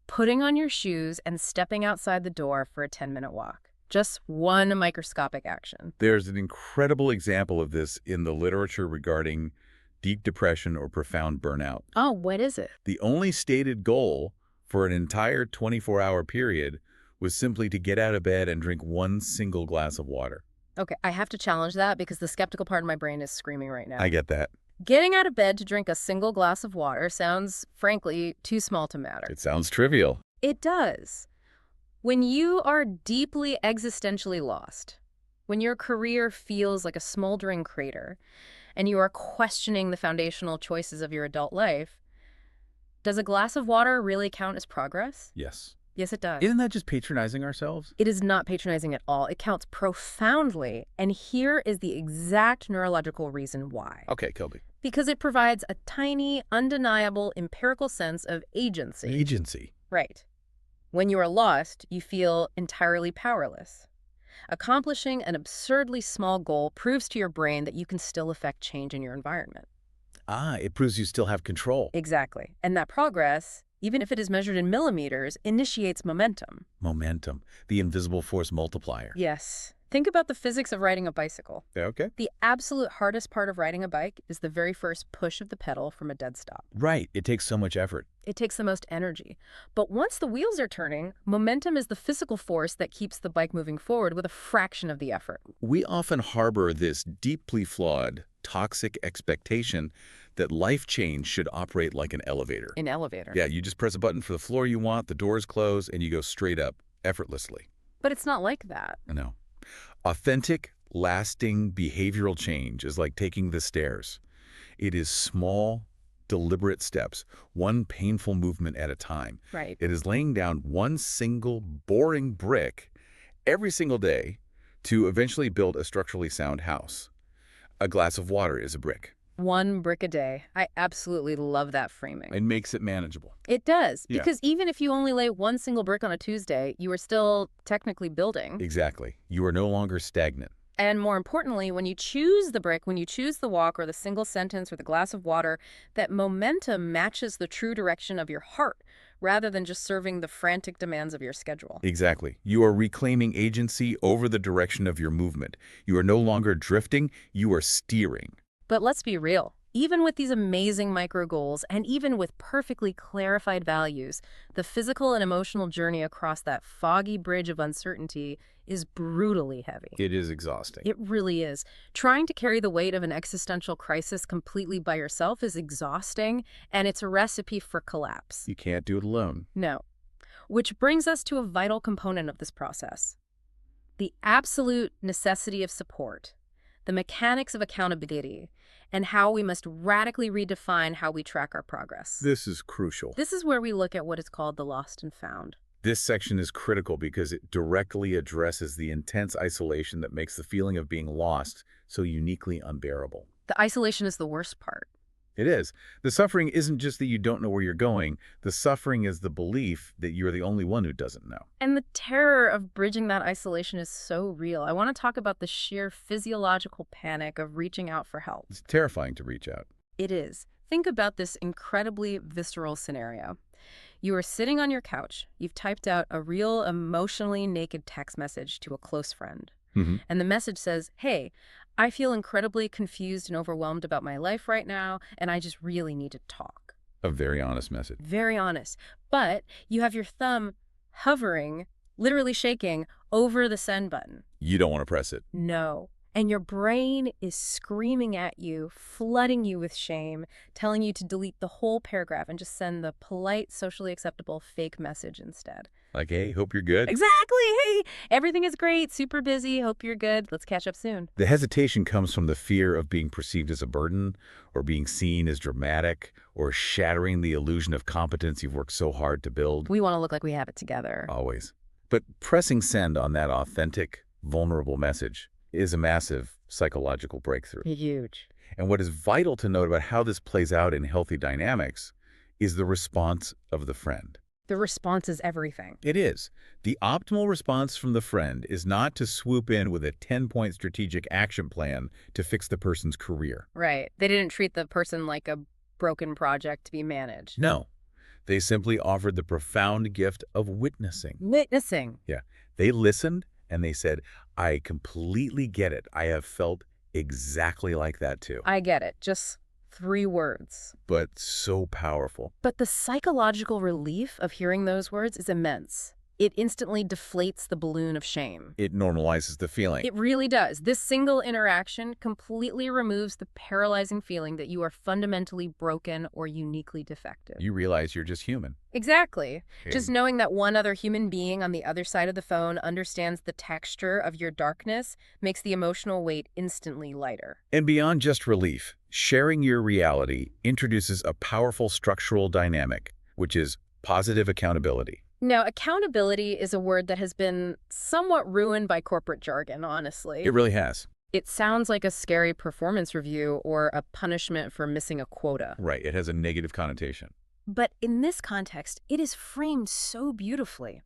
putting on your shoes and stepping outside the door for a 10-minute walk. Just one microscopic action. There's an incredible example of this in the literature regarding deep depression or profound burnout. Oh, what is it? The only stated goal for an entire 24-hour period was simply to get out of bed and drink one single glass of water. Okay, I have to challenge that because the skeptical part of my brain is screaming right now. I get that. Getting out of bed to drink a single glass of water sounds, frankly, too small to matter. It sounds trivial. It does. When you are deeply existentially lost, when your career feels like a smoldering crater, and you are questioning the foundational choices of your adult life, does a glass of water really count as progress? Yes. Yes, it does. Isn't that just patronizing ourselves? It is not patronizing at all. It counts profoundly, and here is the exact neurological reason why. Okay, Kilby. Because it provides a tiny, undeniable, empirical sense of agency. Agency. Right. When you are lost, you feel entirely powerless. Accomplishing an absurdly small goal proves to your brain that you can still affect change in your environment. Ah, it proves you still have control. Exactly. And that progress, even if it is measured in millimeters, initiates momentum. Momentum, the invisible force multiplier. Yes. Think about the physics of riding a bicycle. Okay. The absolute hardest part of riding a bike is the very first push of the pedal from a dead stop. Right. It takes so much effort. It takes the most energy. But once the wheels are turning, momentum is the physical force that keeps the bike moving forward with a fraction of the effort. We often harbor this deeply flawed, toxic expectation that life change should operate like an elevator. An elevator. Yeah, you just press a button for the floor you want, the doors close, and you go straight up, effortlessly. But it's not like that. I know. Authentic, lasting behavioral change is like taking the stairs. It is small, deliberate steps, one painful movement at a time. Right. It is laying down one single, boring brick every single day to eventually build a structurally sound house. A glass of water is a brick. One brick a day. I absolutely love that framing. It makes it manageable. It does, Yeah. because even if you only lay one single brick on a Tuesday, you are still technically building. Exactly. You are no longer stagnant. And more importantly, when you choose the brick, when you choose the walk or the single sentence or the glass of water, that momentum matches the true direction of your heart rather than just serving the frantic demands of your schedule. Exactly. You are reclaiming agency over the direction of your movement. You are no longer drifting, you are steering. But let's be real. Even with these amazing micro goals and even with perfectly clarified values, the physical and emotional journey across that foggy bridge of uncertainty is brutally heavy. It is exhausting. It really is. Trying to carry the weight of an existential crisis completely by yourself is exhausting, and it's a recipe for collapse. You can't do it alone. No. Which brings us to a vital component of this process: the absolute necessity of support, the mechanics of accountability, and how we must radically redefine how we track our progress. This is crucial. This is where we look at what is called the lost and found. This section is critical because it directly addresses the intense isolation that makes the feeling of being lost so uniquely unbearable. The isolation is the worst part. It is. The suffering isn't just that you don't know where you're going. The suffering is the belief that you're the only one who doesn't know. And the terror of bridging that isolation is so real. I want to talk about the sheer physiological panic of reaching out for help. It's terrifying to reach out. It is. Think about this incredibly visceral scenario. You are sitting on your couch. You've typed out a real emotionally naked text message to a close friend. Mm-hmm. And the message says, "Hey, I feel incredibly confused and overwhelmed about my life right now, and I just really need to talk." A very honest message. Very honest. But you have your thumb hovering, literally shaking, over the send button. You don't want to press it. No. And your brain is screaming at you, flooding you with shame, telling you to delete the whole paragraph and just send the polite, socially acceptable fake message instead. Like, hey, hope you're good. Exactly. Hey, everything is great. Super busy. Hope you're good. Let's catch up soon. The hesitation comes from the fear of being perceived as a burden or being seen as dramatic or shattering the illusion of competence you've worked so hard to build. We want to look like we have it together. Always. But pressing send on that authentic, vulnerable message is a massive psychological breakthrough. Huge. And what is vital to note about how this plays out in healthy dynamics is the response of the friend. The response is everything. It is. The optimal response from the friend is not to swoop in with a 10-point strategic action plan to fix the person's career. Right. They didn't treat the person like a broken project to be managed. No, they simply offered the profound gift of witnessing. Witnessing. Yeah, they listened and they said, I completely get it. I have felt exactly like that too. I get it. Just 3 words. But so powerful. But the psychological relief of hearing those words is immense. It instantly deflates the balloon of shame. It normalizes the feeling. It really does. This single interaction completely removes the paralyzing feeling that you are fundamentally broken or uniquely defective. You realize you're just human. Exactly. Just And knowing that one other human being on the other side of the phone understands the texture of your darkness makes the emotional weight instantly lighter. and beyond just relief, sharing your reality introduces a powerful structural dynamic, which is positive accountability. Now, accountability is a word that has been somewhat ruined by corporate jargon, honestly. It really has. It sounds like a scary performance review or a punishment for missing a quota. Right, it has a negative connotation. But in this context, it is framed so beautifully.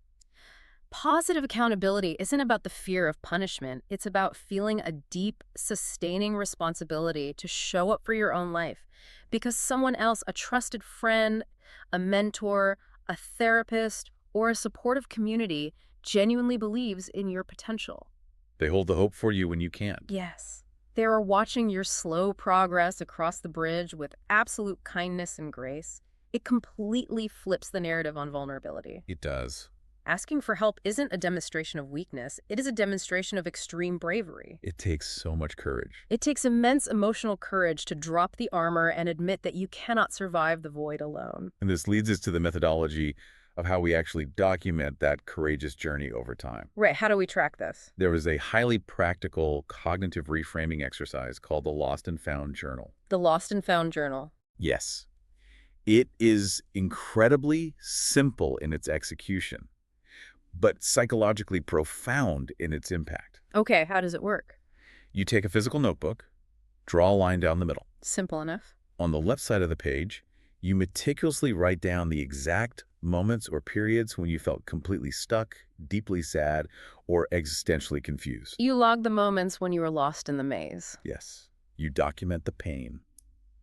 Positive accountability isn't about the fear of punishment. It's about feeling a deep, sustaining responsibility to show up for your own life because someone else, a trusted friend, a mentor, a therapist, or a supportive community genuinely believes in your potential. They hold the hope for you when you can't. Yes. They are watching your slow progress across the bridge with absolute kindness and grace. It completely flips the narrative on vulnerability. It does. Asking for help isn't a demonstration of weakness. It is a demonstration of extreme bravery. It takes so much courage. It takes immense emotional courage to drop the armor and admit that you cannot survive the void alone. And this leads us to the methodology of how we actually document that courageous journey over time. Right, how do we track this? There was a highly practical cognitive reframing exercise called the Lost and Found Journal. The Lost and Found Journal. Yes, it is incredibly simple in its execution, but psychologically profound in its impact. Okay, how does it work? You take a physical notebook, draw a line down the middle. Simple enough. On the left side of the page, you meticulously write down the exact moments or periods when you felt completely stuck, deeply sad, or existentially confused. You log the moments when you were lost in the maze. Yes, you document the pain.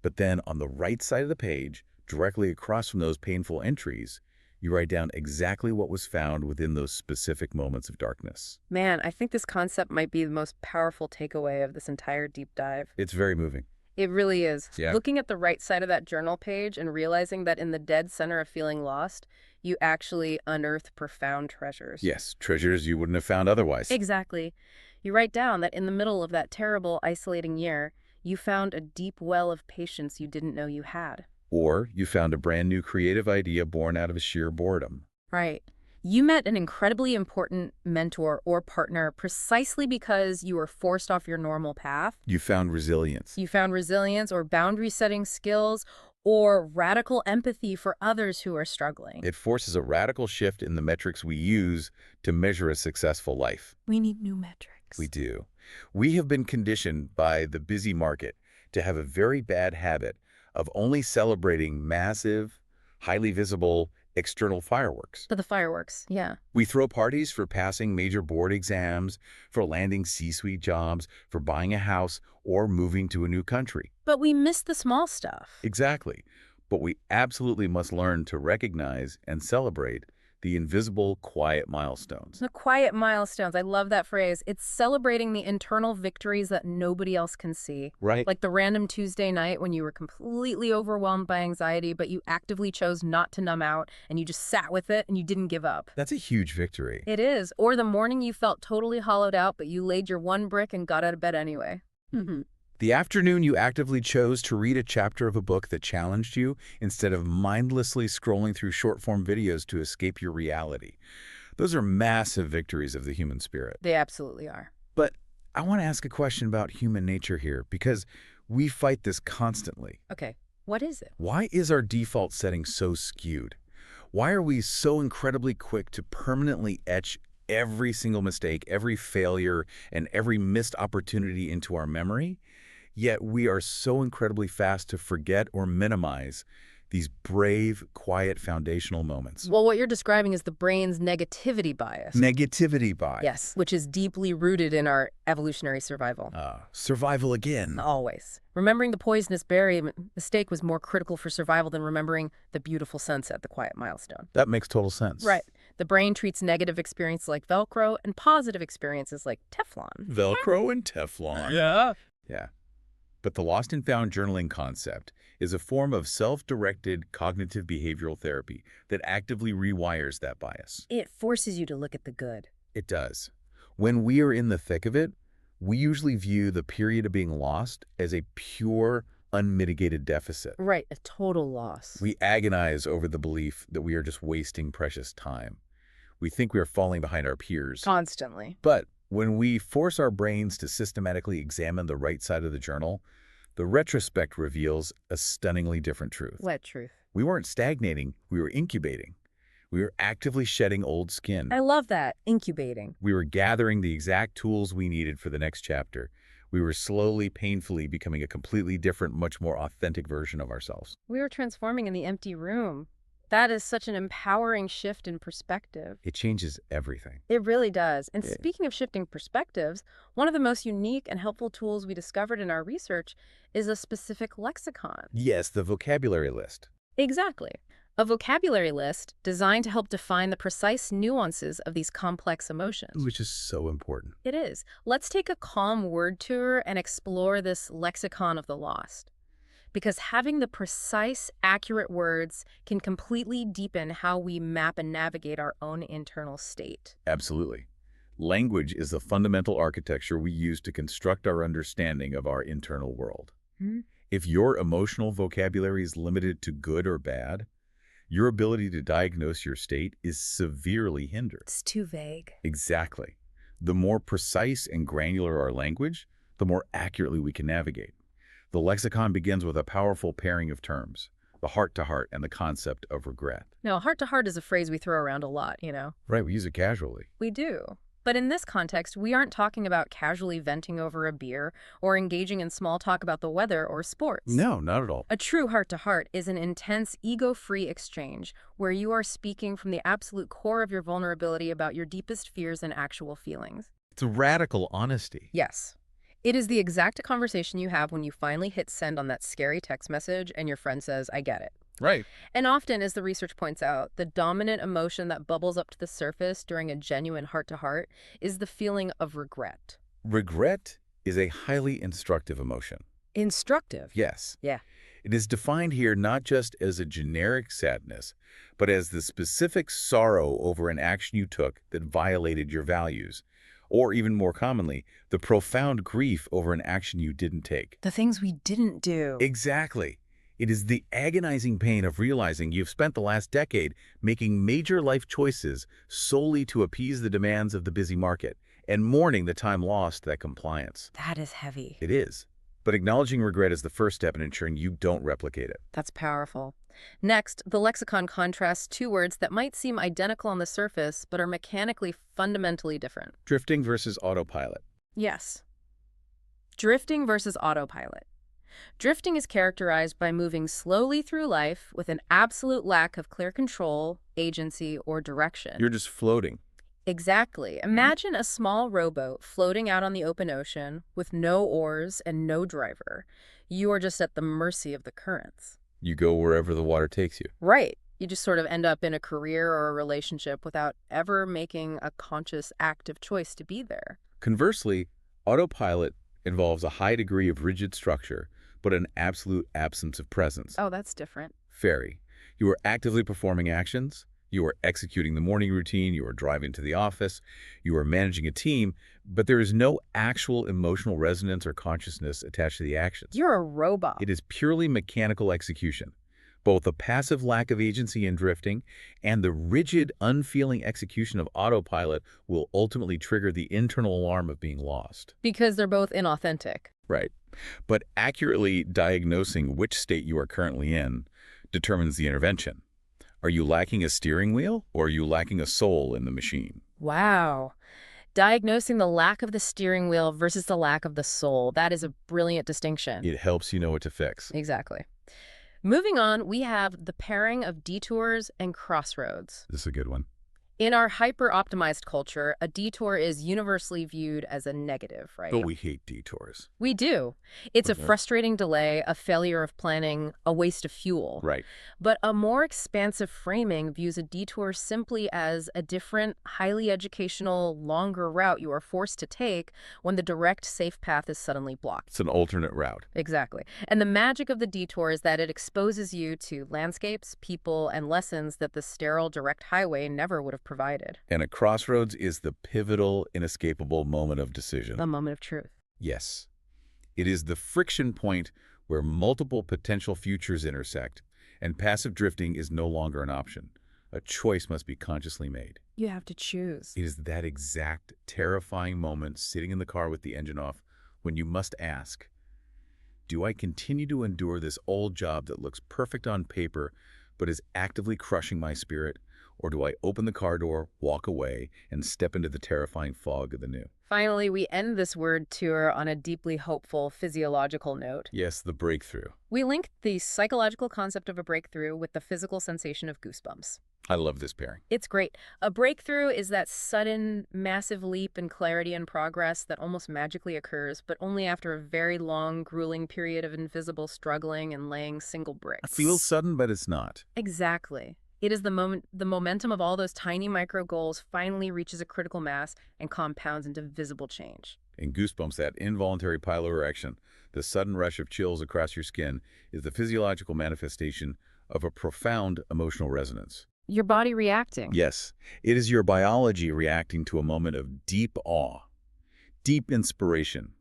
But then on the right side of the page, directly across from those painful entries, you write down exactly what was found within those specific moments of darkness. Man, I think this concept might be the most powerful takeaway of this entire deep dive. It's very moving. It really is. Yeah. Looking at the right side of that journal page and realizing that in the dead center of feeling lost, you actually unearth profound treasures. Yes, treasures you wouldn't have found otherwise. Exactly. You write down that in the middle of that terrible, isolating year, you found a deep well of patience you didn't know you had. Or you found a brand new creative idea born out of sheer boredom. Right. You met an incredibly important mentor or partner precisely because you were forced off your normal path. You found resilience. You found resilience or boundary setting skills or radical empathy for others who are struggling. It forces a radical shift in the metrics we use to measure a successful life. We need new metrics. We do. We have been conditioned by the busy market to have a very bad habit of only celebrating massive, highly visible external fireworks. But the fireworks, yeah. We throw parties for passing major board exams, for landing C-suite jobs, for buying a house, or moving to a new country. But we miss the small stuff. Exactly. But we absolutely must learn to recognize and celebrate the invisible, quiet milestones. The quiet milestones. I love that phrase. It's celebrating the internal victories that nobody else can see. Right. Like the random Tuesday night when you were completely overwhelmed by anxiety, but you actively chose not to numb out and you just sat with it and you didn't give up. That's a huge victory. It is. Or the morning you felt totally hollowed out, but you laid your one brick and got out of bed anyway. The afternoon you actively chose to read a chapter of a book that challenged you instead of mindlessly scrolling through short-form videos to escape your reality. Those are massive victories of the human spirit. They absolutely are. But I want to ask a question about human nature here, because we fight this constantly. Okay, what is it? Why is our default setting so skewed? Why are we so incredibly quick to permanently etch every single mistake, every failure, and every missed opportunity into our memory? Yet we are so incredibly fast to forget or minimize These brave, quiet, foundational moments. Well, what you're describing is the brain's negativity bias. Negativity bias. Yes, which is deeply rooted in our evolutionary survival. Survival again. Always. Remembering the poisonous berry mistake was more critical for survival than remembering the beautiful sunset, the quiet milestone. That makes total sense. Right. The brain treats negative experiences like Velcro and positive experiences like Teflon. Velcro and Teflon. Yeah. Yeah. But the lost and found journaling concept is a form of self-directed cognitive behavioral therapy that actively rewires that bias. It forces you to look at the good. It does. When we are in the thick of it, we usually view the period of being lost as a pure, unmitigated deficit. Right, a total loss. We agonize over the belief that we are just wasting precious time. We think we are falling behind our peers. Constantly. But when we force our brains to systematically examine the right side of the journal, the retrospect reveals a stunningly different truth. What truth? We weren't stagnating, we were incubating. We were actively shedding old skin. I love that, incubating. We were gathering the exact tools we needed for the next chapter. We were slowly, painfully becoming a completely different, much more authentic version of ourselves. We were transforming in the empty room. That is such an empowering shift in perspective. It changes everything. It really does. And Yeah. speaking of shifting perspectives, one of the most unique and helpful tools we discovered in our research is a specific lexicon. Yes, the vocabulary list. Exactly. A vocabulary list designed to help define the precise nuances of these complex emotions. Which is so important. It is. Let's take a calm word tour and explore this lexicon of the lost. Because having the precise, accurate words can completely deepen how we map and navigate our own internal state. Absolutely. Language is the fundamental architecture we use to construct our understanding of our internal world. Hmm? If your emotional vocabulary is limited to good or bad, your ability to diagnose your state is severely hindered. It's too vague. Exactly. The more precise and granular our language, the more accurately we can navigate. The lexicon begins with a powerful pairing of terms, the heart-to-heart and the concept of regret. Now, heart-to-heart is a phrase we throw around a lot, you know? Right, we use it casually. We do. But in this context, we aren't talking about casually venting over a beer or engaging in small talk about the weather or sports. No, not at all. A true heart-to-heart is an intense, ego-free exchange where you are speaking from the absolute core of your vulnerability about your deepest fears and actual feelings. It's radical honesty. Yes. It is the exact conversation you have when you finally hit send on that scary text message and your friend says, "I get it." Right. And often, as the research points out, the dominant emotion that bubbles up to the surface during a genuine heart-to-heart is the feeling of regret. Regret is a highly instructive emotion. Instructive. Yes. Yeah. It is defined here not just as a generic sadness, but as the specific sorrow over an action you took that violated your values, or even more commonly, the profound grief over an action you didn't take. The things we didn't do. Exactly. It is the agonizing pain of realizing you've spent the last decade making major life choices solely to appease the demands of the busy market and mourning the time lost to that compliance. That is heavy. It is. But acknowledging regret is the first step in ensuring you don't replicate it. That's powerful. Next, the lexicon contrasts two words that might seem identical on the surface, but are mechanically fundamentally different. Drifting versus autopilot. Yes. Drifting versus autopilot. Drifting is characterized by moving slowly through life with an absolute lack of clear control, agency, or direction. You're just floating. Exactly. Imagine a small rowboat floating out on the open ocean with no oars and no driver. You are just at the mercy of the currents. You go wherever the water takes you. Right. You just sort of end up in a career or a relationship without ever making a conscious, active choice to be there. Conversely, autopilot involves a high degree of rigid structure, but an absolute absence of presence. Oh, that's different. Very. You are actively performing actions. You are executing the morning routine. You are driving to the office. You are managing a team, but there is no actual emotional resonance or consciousness attached to the actions. You're a robot. It is purely mechanical execution. Both the passive lack of agency in drifting and the rigid, unfeeling execution of autopilot will ultimately trigger the internal alarm of being lost. Because they're both inauthentic. Right. But accurately diagnosing which state you are currently in determines the intervention. Are you lacking a steering wheel, or are you lacking a soul in the machine? Wow. Diagnosing the lack of the steering wheel versus the lack of the soul. That is a brilliant distinction. It helps you know what to fix. Exactly. Moving on, we have the pairing of detours and crossroads. This is a good one. In our hyper-optimized culture, a detour is universally viewed as a negative, But right? we hate detours. We do. It's a Okay. frustrating delay, a failure of planning, a waste of fuel. Right. But a more expansive framing views a detour simply as a different, highly educational, longer route you are forced to take when the direct, safe path is suddenly blocked. It's an alternate route. Exactly. And the magic of the detour is that it exposes you to landscapes, people, and lessons that the sterile direct highway never would have provided. And a crossroads is the pivotal, inescapable moment of decision. A moment of truth. Yes. It is the friction point where multiple potential futures intersect, and passive drifting is no longer an option. A choice must be consciously made. You have to choose. It is that exact terrifying moment sitting in the car with the engine off when you must ask, do I continue to endure this old job that looks perfect on paper but is actively crushing my spirit? Or do I open the car door, walk away, and step into the terrifying fog of the new? Finally, we end this word tour on a deeply hopeful physiological note. Yes, the breakthrough. We link the psychological concept of a breakthrough with the physical sensation of goosebumps. I love this pairing. It's great. A breakthrough is that sudden, massive leap in clarity and progress that almost magically occurs, but only after a very long, grueling period of invisible struggling and laying single bricks. It feels sudden, but it's not. Exactly. It is the momentum of all those tiny micro goals finally reaches a critical mass and compounds into visible change. In Goosebumps, that involuntary piloerection, the sudden rush of chills across your skin, is the physiological manifestation of a profound emotional resonance. Your body reacting. Yes, it is your biology reacting to a moment of deep awe, deep inspiration,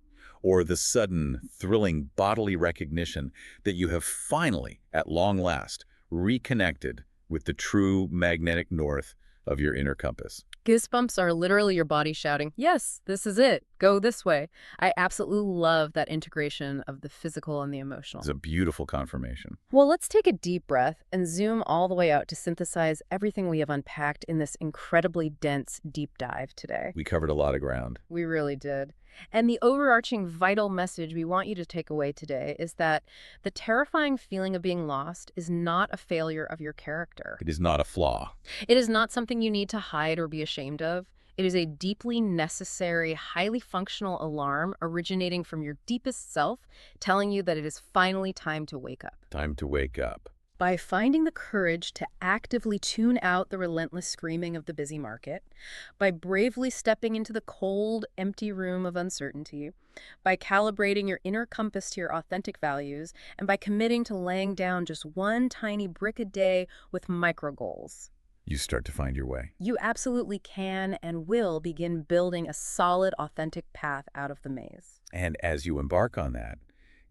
or the sudden, thrilling bodily recognition that you have finally, at long last, reconnected with the true magnetic north of your inner compass. Goosebumps are literally your body shouting, yes, this is it. Go this way. I absolutely love that integration of the physical and the emotional. It's a beautiful confirmation. Well, let's take a deep breath and zoom all the way out to synthesize everything we have unpacked in this incredibly dense deep dive today. We covered a lot of ground. We really did. And the overarching vital message we want you to take away today is that the terrifying feeling of being lost is not a failure of your character. It is not a flaw. It is not something you need to hide or be ashamed of. It is a deeply necessary, highly functional alarm originating from your deepest self, telling you that it is finally time to wake up. Time to wake up. By finding the courage to actively tune out the relentless screaming of the busy market, by bravely stepping into the cold, empty room of uncertainty, by calibrating your inner compass to your authentic values, and by committing to laying down just one tiny brick a day with micro goals, You start to find your way. you absolutely can and will begin building a solid, authentic path out of the maze. And as you embark on that,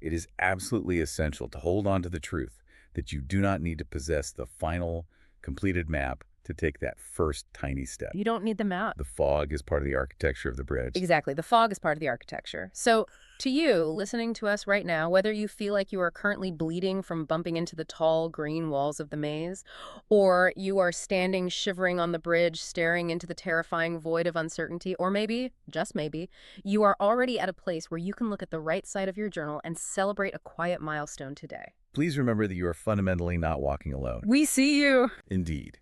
it is absolutely essential to hold on to the truth that you do not need to possess the final, completed map to take that first tiny step. You don't need the map. The fog is part of the architecture of the bridge. Exactly. The fog is part of the architecture. So to you, listening to us right now, whether you feel like you are currently bleeding from bumping into the tall green walls of the maze, or you are standing shivering on the bridge, staring into the terrifying void of uncertainty, or maybe, just maybe, you are already at a place where you can look at the right side of your journal and celebrate a quiet milestone today. Please remember that you are fundamentally not walking alone. We see you. Indeed.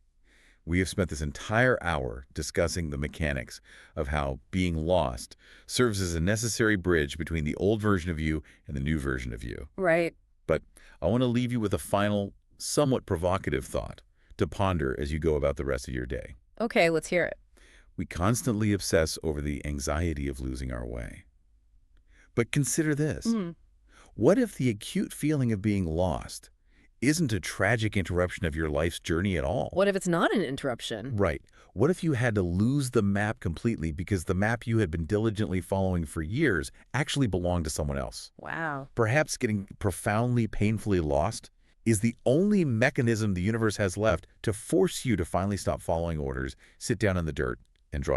We have spent this entire hour discussing the mechanics of how being lost serves as a necessary bridge between the old version of you and the new version of you. Right. But I want to leave you with a final, somewhat provocative thought to ponder as you go about the rest of your day. Okay, let's hear it. We constantly obsess over the anxiety of losing our way. But consider this. What if the acute feeling of being lost isn't a tragic interruption of your life's journey at all? What if it's not an interruption? Right. What if you had to lose the map completely because the map you had been diligently following for years actually belonged to someone else? Wow. Perhaps getting profoundly, painfully lost is the only mechanism the universe has left to force you to finally stop following orders, sit down in the dirt, and draw